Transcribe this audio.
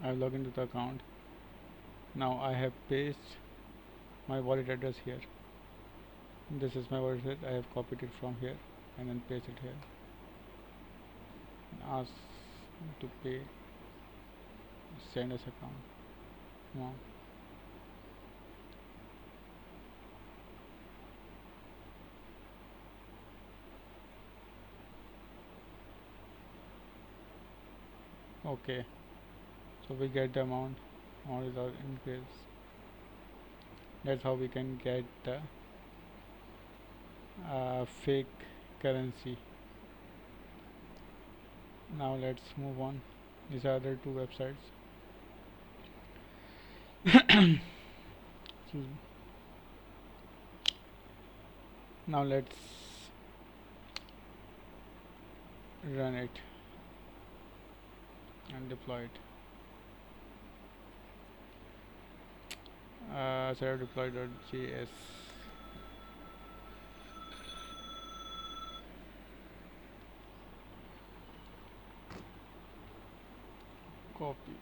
I log into the account. Now I have pasted my wallet address here. This is my wallet address. I have copied it from here and then pasted here. Ask to pay, send us account. No. Okay, so we get the amount is our increase. That's how we can get the fake currency. Now let's move on. These are other two websites. Excuse me. Now let's run it and deploy it. Server deploy.js. Copy.